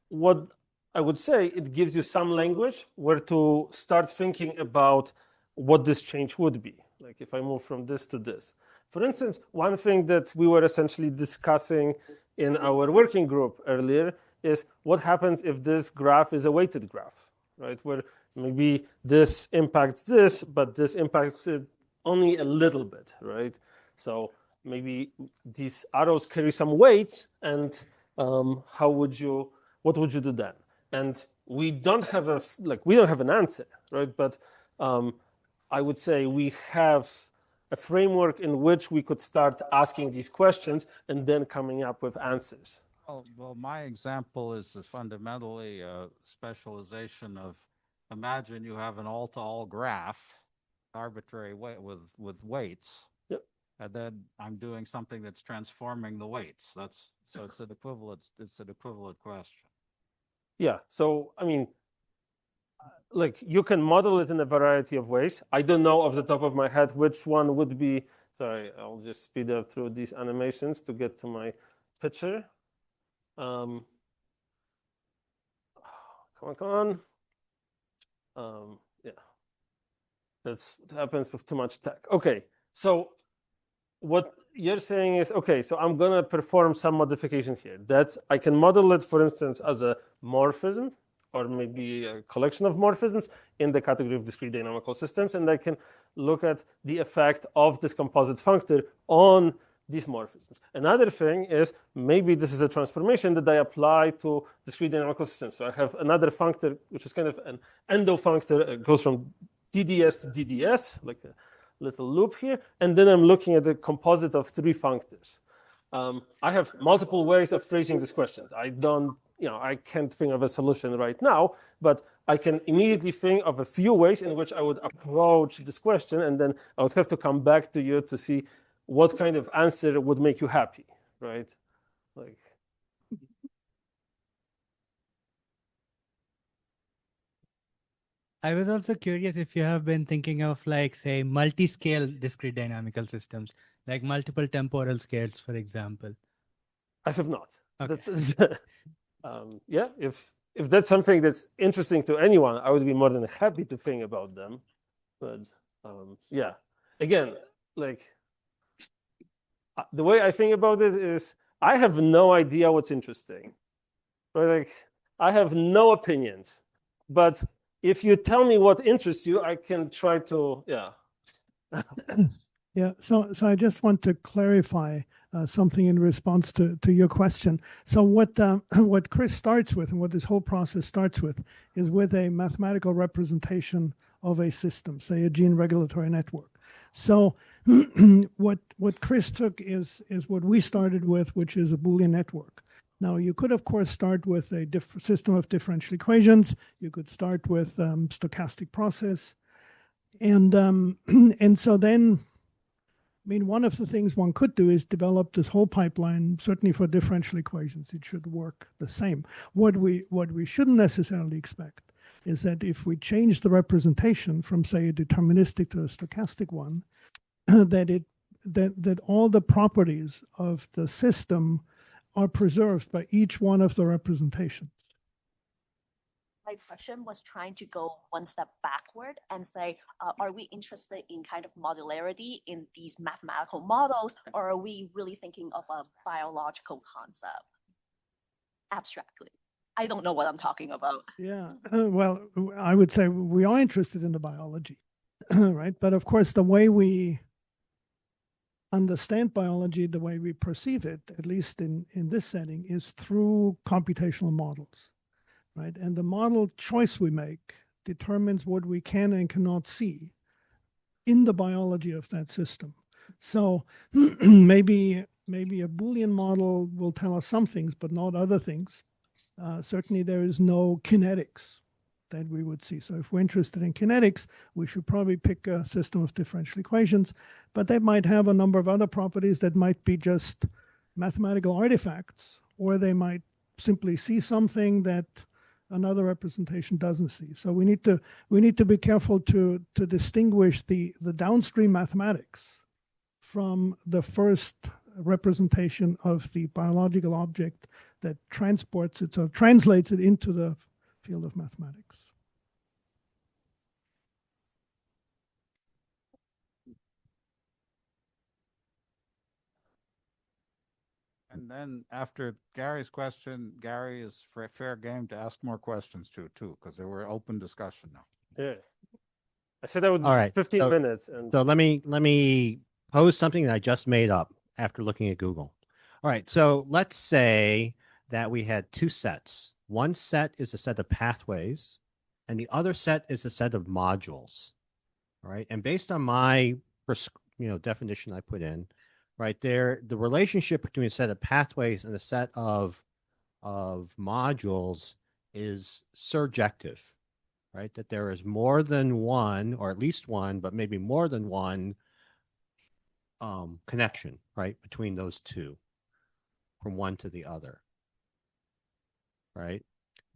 What I would say, it gives you some language where to start thinking about what this change would be. Like if I move from this to this. For instance, one thing that we were essentially discussing in our working group earlier is what happens if this graph is a weighted graph, right? Where maybe this impacts this, but this impacts it only a little bit, right? So maybe these arrows carry some weights, and what would you do then? And we don't have an answer, right? But I would say we have a framework in which we could start asking these questions and then coming up with answers. Well, my example is fundamentally a specialization of, imagine you have an all-to-all graph, arbitrary weight with weights. Yep. And then I'm doing something that's transforming the weights. So it's an equivalent question. Yeah. So I mean, like you can model it in a variety of ways. I don't know off the top of my head which one would be. Sorry, I'll just speed up through these animations to get to my picture. Come on. Yeah, that happens with too much tech. Okay, so what you're saying is, okay, so I'm gonna perform some modification here that I can model it, for instance, as a morphism, or maybe a collection of morphisms in the category of discrete dynamical systems, and I can look at the effect of this composite functor on these morphisms. Another thing is maybe this is a transformation that I apply to discrete dynamical systems. So I have another functor, which is kind of an endo functor. It goes from DDS to DDS, like a little loop here. And then I'm looking at the composite of three functors. I have multiple ways of phrasing this question. I can't think of a solution right now, but I can immediately think of a few ways in which I would approach this question, and then I would have to come back to you to see what kind of answer would make you happy, right? Like, I was also curious if you have been thinking of, like, say, multi-scale discrete dynamical systems, like multiple temporal scales, for example. I have not. Okay. Yeah, if that's something that's interesting to anyone, I would be more than happy to think about them. But yeah, again, like the way I think about it is I have no idea what's interesting. Right? Like I have no opinions, but if you tell me what interests you, I can try to, yeah. Yeah, so I just want to clarify something in response to your question. So what Chris starts with and what this whole process starts with is with a mathematical representation of a system, say a gene regulatory network. So what Chris took is what we started with, which is a Boolean network. Now, you could, of course, start with a system of differential equations. You could start with stochastic process. And so then, I mean, one of the things one could do is develop this whole pipeline, certainly for differential equations. It should work the same. What we shouldn't necessarily expect is that if we change the representation from, say, a deterministic to a stochastic one, that all the properties of the system are preserved by each one of the representations. My question was trying to go one step backward and say, are we interested in kind of modularity in these mathematical models, or are we really thinking of a biological concept abstractly? I don't know what I'm talking about. Yeah, well, I would say we are interested in the biology, right? But of course, the way we understand biology, the way we perceive it, at least in this setting, is through computational models. Right? And the model choice we make determines what we can and cannot see in the biology of that system. So maybe a Boolean model will tell us some things, but not other things. Certainly there is no kinetics that we would see. So if we're interested in kinetics, we should probably pick a system of differential equations, but they might have a number of other properties that might be just mathematical artifacts, or they might simply see something that another representation doesn't see. So we need to be careful to distinguish the downstream mathematics from the first representation of the biological object that transports it, so translates it into the field of mathematics. And then after Gary's question, Gary is fair game to ask more questions too, because there were open discussion now. Yeah. I said I would All right. 15 minutes. And So let me pose something that I just made up after looking at Google. All right. So let's say that we had two sets. One set is a set of pathways, and the other set is a set of modules. All right. And based on my definition I put in, right there, the relationship between a set of pathways and a set of modules is surjective, right? That there is more than one, or at least one, but maybe more than one connection, right, between those two, from one to the other, right?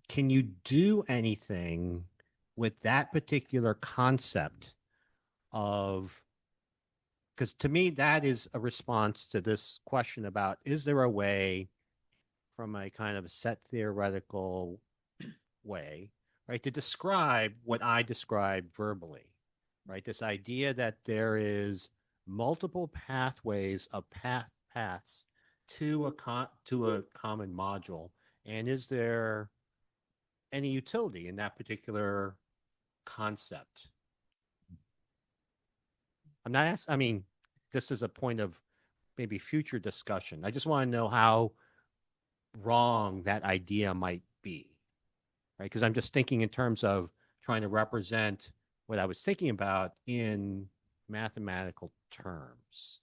Can you do anything with that particular concept of, because to me, that is a response to this question about, is there a way from a kind of set theoretical way, right, to describe what I described verbally, right? This idea that there is multiple pathways of paths to a common module, and is there any utility in that particular concept? I'm not asking, I mean, this is a point of maybe future discussion. I just want to know how wrong that idea might be, right? Because I'm just thinking in terms of trying to represent what I was thinking about in mathematical terms.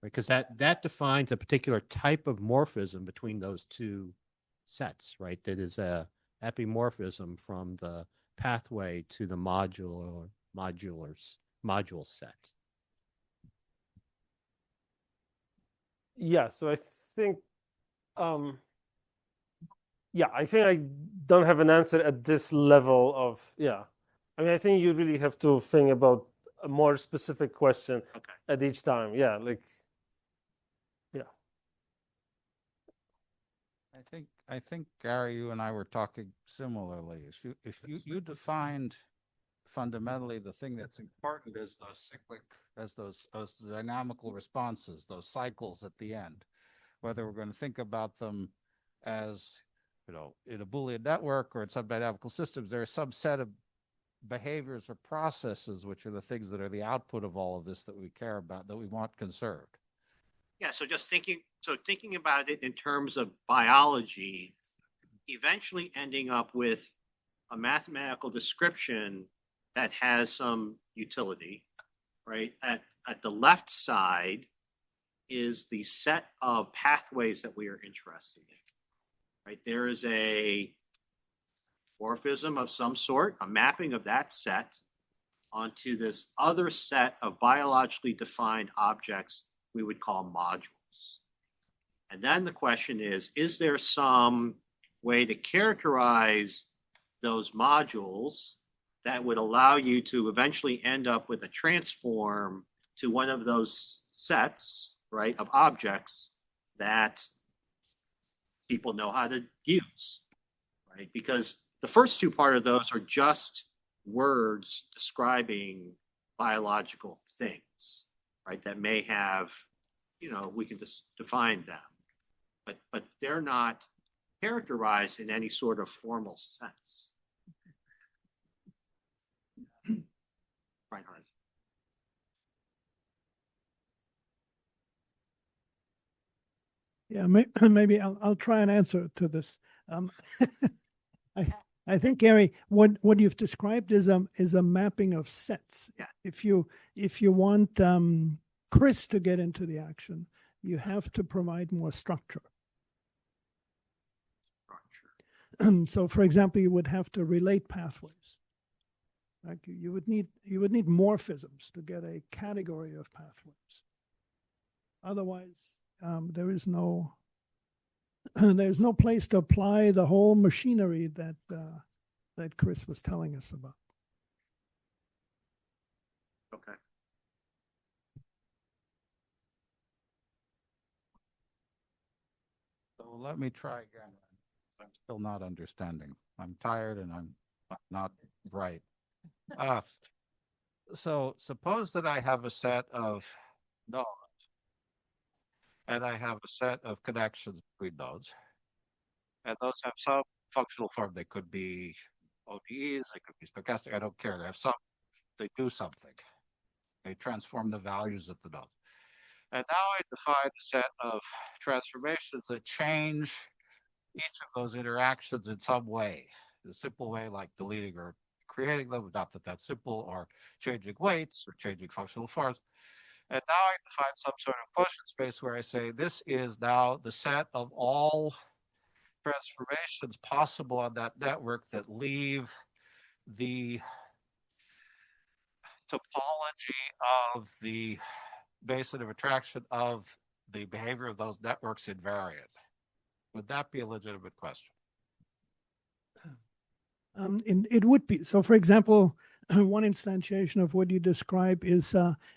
Because that defines a particular type of morphism between those two sets, right? That is a epimorphism from the pathway to the module set. Yeah, so I think, yeah, I think I don't have an answer at this level of, yeah. I mean, I think you really have to think about a more specific question at each time. Yeah, like, yeah. I think Gary, you and I were talking similarly. If you defined fundamentally the thing that's important is those cyclic, as those dynamical responses, those cycles at the end, whether we're going to think about them as, you know, in a Boolean network or in some dynamical systems, there are some set of behaviors or processes which are the things that are the output of all of this that we care about, that we want conserved. Yeah, so just thinking about it in terms of biology, eventually ending up with a mathematical description that has some utility, right? At the left side is the set of pathways that we are interested in, right? There is a morphism of some sort, a mapping of that set onto this other set of biologically defined objects we would call modules. And then the question is there some way to characterize those modules that would allow you to eventually end up with a transform to one of those sets, right, of objects that people know how to use, right? Because the first two part of those are just words describing biological things, right, that may have, you know, we can just define them, but they're not characterized in any sort of formal sense. Reinhardt. Yeah, maybe I'll try and answer to this. I think, Gary, what you've described is a mapping of sets. Yeah. If you want Chris to get into the action, you have to provide more structure. So, for example, you would have to relate pathways. Like you would need morphisms to get a category of pathways. Otherwise, there's no place to apply the whole machinery that Chris was telling us about. Okay. So let me try again. I'm still not understanding. I'm tired and I'm not bright. So suppose that I have a set of nodes and I have a set of connections between nodes, and those have some functional form. They could be ODEs, they could be stochastic, I don't care. They do something. They transform the values at the node. And now I define a set of transformations that change each of those interactions in some way. In a simple way, like deleting or creating them, not that that's simple, or changing weights or changing functional forms. And now I define some sort of quotient space where I say this is now the set of all transformations possible on that network that leave the topology of the basin of attraction of the behavior of those networks invariant. Would that be a legitimate question? It would be. So, for example, one instantiation of what you describe is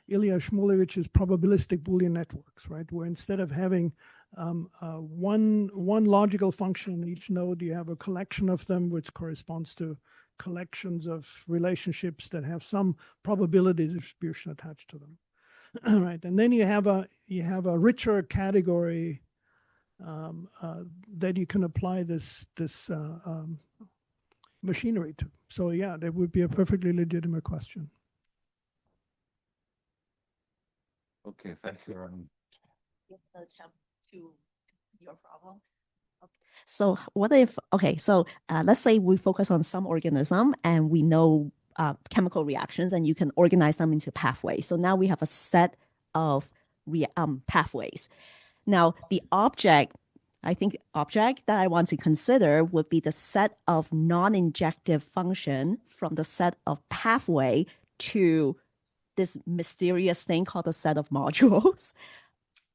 Ilya Shmulevich's probabilistic Boolean networks, right? Where instead of having one logical function in each node, you have a collection of them, which corresponds to collections of relationships that have some probability distribution attached to them, right? And then you have a richer category that you can apply this machinery to. So yeah, that would be a perfectly legitimate question. Okay, thank you. To your problem. So what if, okay, so let's say we focus on some organism and we know chemical reactions and you can organize them into pathways. So now we have a set of pathways. Now the object that I want to consider would be the set of non-injective function from the set of pathway to this mysterious thing called the set of modules.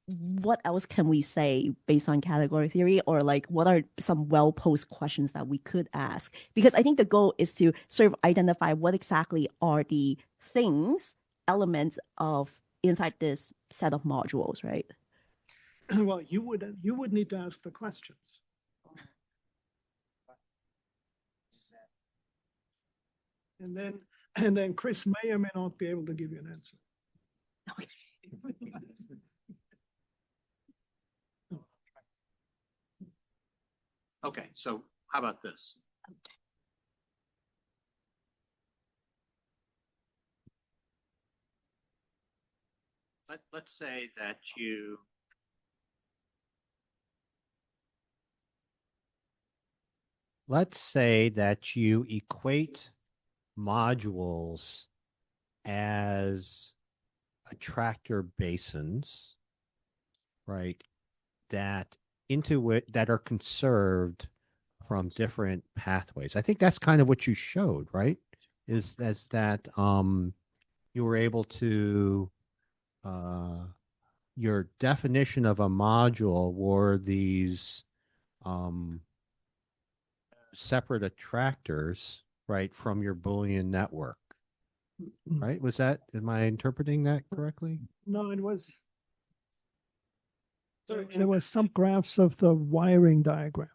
What else can we say based on category theory, or like what are some well-posed questions that we could ask? Because I think the goal is to sort of identify what exactly are the things, elements of inside this set of modules, right? Well, you would need to ask the questions. And then Chris may or may not be able to give you an answer. Okay. Okay, so how about this? Let's say that you Let's say that you equate modules as attractor basins, right? That are conserved from different pathways. I think that's kind of what you showed, right? Is that you were able to your definition of a module were these separate attractors, right, from your Boolean network, right? Am I interpreting that correctly? No, it was. There were some graphs of the wiring diagram.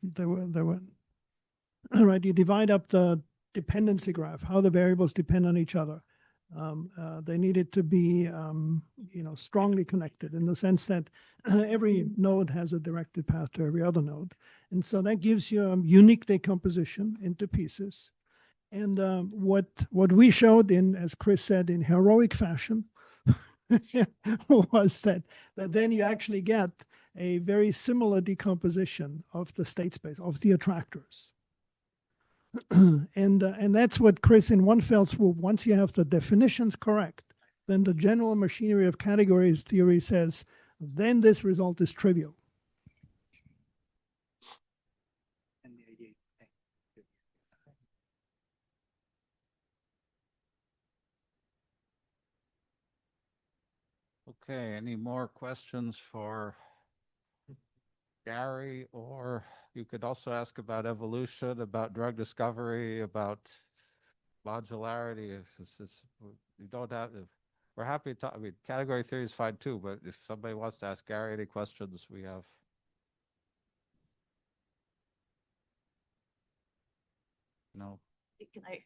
There were, right, you divide up the dependency graph, how the variables depend on each other. They needed to be, strongly connected in the sense that every node has a directed path to every other node. And so that gives you a unique decomposition into pieces. And what we showed in, as Chris said, in heroic fashion, was that then you actually get a very similar decomposition of the state space, of the attractors. And that's what Chris in one fell swoop, once you have the definitions correct, then the general machinery of categories theory says, then this result is trivial. Okay, any more questions for Gary? Or you could also ask about evolution, about drug discovery, about modularity. You don't have to, we're happy to talk. I mean, category theory is fine too, but if somebody wants to ask Gary any questions, we have. No. Can I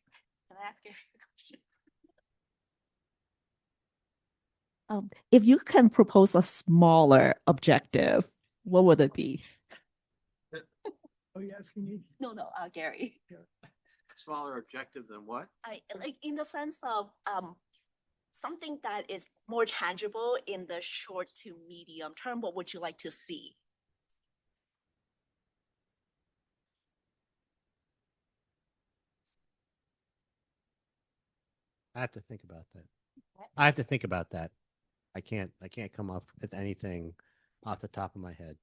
ask you a question? If you can propose a smaller objective, what would it be? Are you asking me? No, Gary. smaller objective than what? Like in the sense of something that is more tangible in the short to medium term. What would you like to see? I have to think about that. I have to think about that. I can't come up with anything off the top of my head.